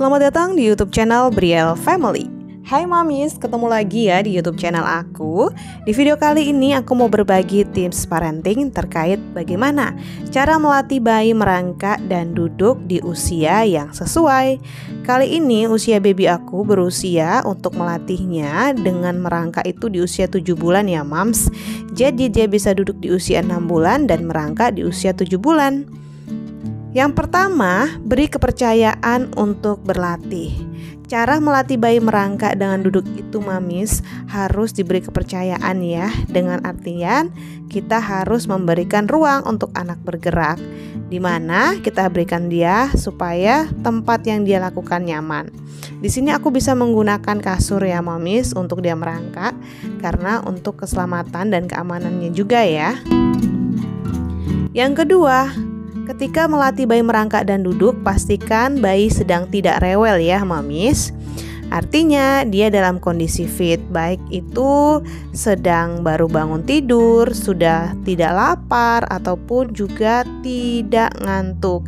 Selamat datang di YouTube channel Brielle Family. Hai Mamis, ketemu lagi ya di YouTube channel aku. Di video kali ini aku mau berbagi tips parenting terkait bagaimana cara melatih bayi merangkak dan duduk di usia yang sesuai. Kali ini usia baby aku berusia untuk melatihnya dengan merangkak itu di usia 7 bulan ya Mams. Jadi dia bisa duduk di usia 6 bulan dan merangkak di usia 7 bulan. Yang pertama, beri kepercayaan untuk berlatih. Cara melatih bayi merangkak dengan duduk itu Mamis harus diberi kepercayaan ya. Dengan artian kita harus memberikan ruang untuk anak bergerak, di mana kita berikan dia supaya tempat yang dia lakukan nyaman. Di sini aku bisa menggunakan kasur ya Mamis untuk dia merangkak, karena untuk keselamatan dan keamanannya juga ya. Yang kedua, ketika melatih bayi merangkak dan duduk, pastikan bayi sedang tidak rewel ya Mamis. Artinya dia dalam kondisi fit, baik itu sedang baru bangun tidur, sudah tidak lapar, ataupun juga tidak ngantuk.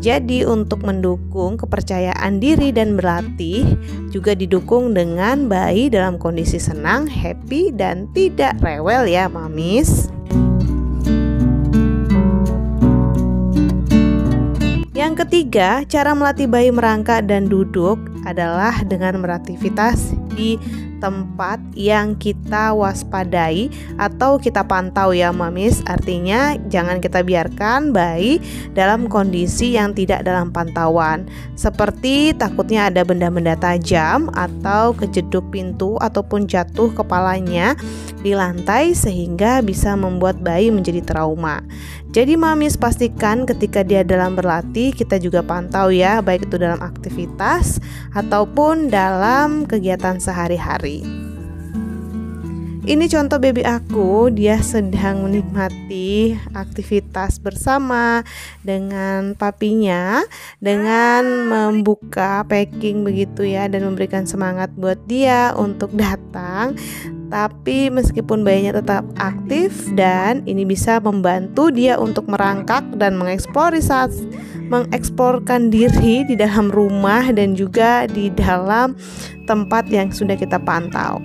Jadi untuk mendukung kepercayaan diri dan berlatih, juga didukung dengan bayi dalam kondisi senang, happy, dan tidak rewel ya Mamis. Yang ketiga, cara melatih bayi merangkak dan duduk adalah dengan beraktivitas di tempat yang kita waspadai atau kita pantau ya Mamis. Artinya jangan kita biarkan bayi dalam kondisi yang tidak dalam pantauan, seperti takutnya ada benda-benda tajam atau kejeduk pintu ataupun jatuh kepalanya di lantai sehingga bisa membuat bayi menjadi trauma. Jadi Mamis pastikan ketika dia dalam berlatih kita juga pantau ya, baik itu dalam aktivitas ataupun dalam kegiatan sehari-hari. Ini contoh baby aku, dia sedang menikmati aktivitas bersama dengan papinya dengan membuka packing begitu ya, dan memberikan semangat buat dia untuk datang. Tapi meskipun bayinya tetap aktif dan ini bisa membantu dia untuk merangkak dan mengeksplorkan diri di dalam rumah dan juga di dalam tempat yang sudah kita pantau.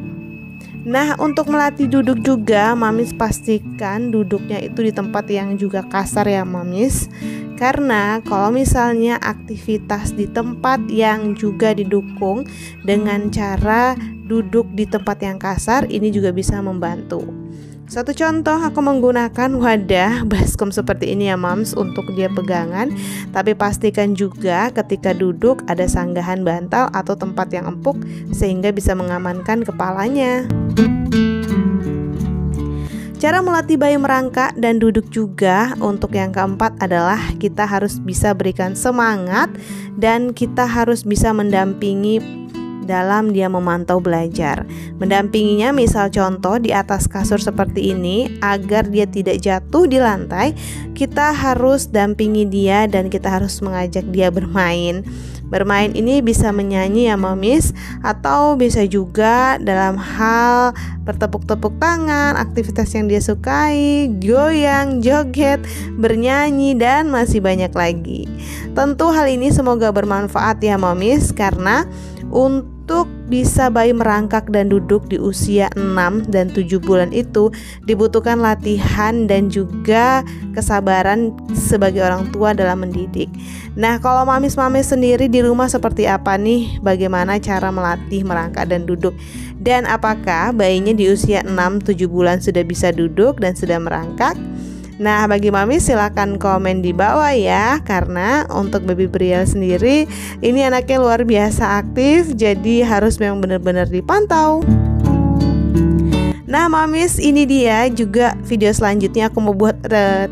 Nah, untuk melatih duduk juga, Mamis pastikan duduknya itu di tempat yang juga kasar ya Mamis. Karena kalau misalnya aktivitas di tempat yang juga didukung dengan cara duduk di tempat yang kasar, ini juga bisa membantu. Satu contoh, aku menggunakan wadah baskom seperti ini ya Mams untuk dia pegangan. Tapi pastikan juga ketika duduk ada sanggahan bantal atau tempat yang empuk sehingga bisa mengamankan kepalanya. Cara melatih bayi merangkak dan duduk juga untuk yang keempat adalah kita harus bisa berikan semangat dan kita harus bisa mendampingi dalam dia memantau belajar. Mendampinginya misal contoh di atas kasur seperti ini, agar dia tidak jatuh di lantai, kita harus dampingi dia dan kita harus mengajak dia bermain. Bermain ini bisa menyanyi ya Mamis, atau bisa juga dalam hal bertepuk-tepuk tangan, aktivitas yang dia sukai, goyang, joget, bernyanyi, dan masih banyak lagi. Tentu hal ini semoga bermanfaat ya Mamis, karena untuk bisa bayi merangkak dan duduk di usia 6 dan 7 bulan itu dibutuhkan latihan dan juga kesabaran sebagai orang tua dalam mendidik. Nah, kalau Mamis-Mamis sendiri di rumah seperti apa nih? Bagaimana cara melatih merangkak dan duduk? Dan apakah bayinya di usia 6-7 bulan sudah bisa duduk dan sudah merangkak? Nah, bagi Mami silakan komen di bawah ya, karena untuk baby Brielle sendiri ini anaknya luar biasa aktif, jadi harus memang benar-benar dipantau. Nah Mamis, ini dia juga video selanjutnya aku mau buat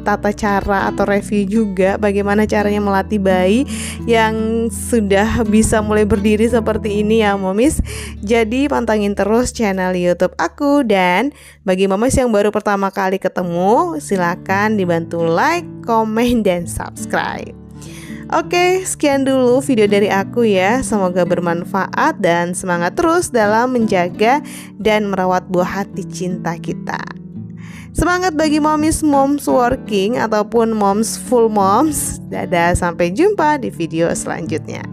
tata cara atau review juga bagaimana caranya melatih bayi yang sudah bisa mulai berdiri seperti ini ya Mamis. Jadi pantengin terus channel YouTube aku, dan bagi Mamis yang baru pertama kali ketemu silakan dibantu like, komen, dan subscribe. Oke, sekian dulu video dari aku ya. Semoga bermanfaat dan semangat terus dalam menjaga dan merawat buah hati cinta kita. Semangat bagi moms working ataupun moms full moms. Dadah, sampai jumpa di video selanjutnya.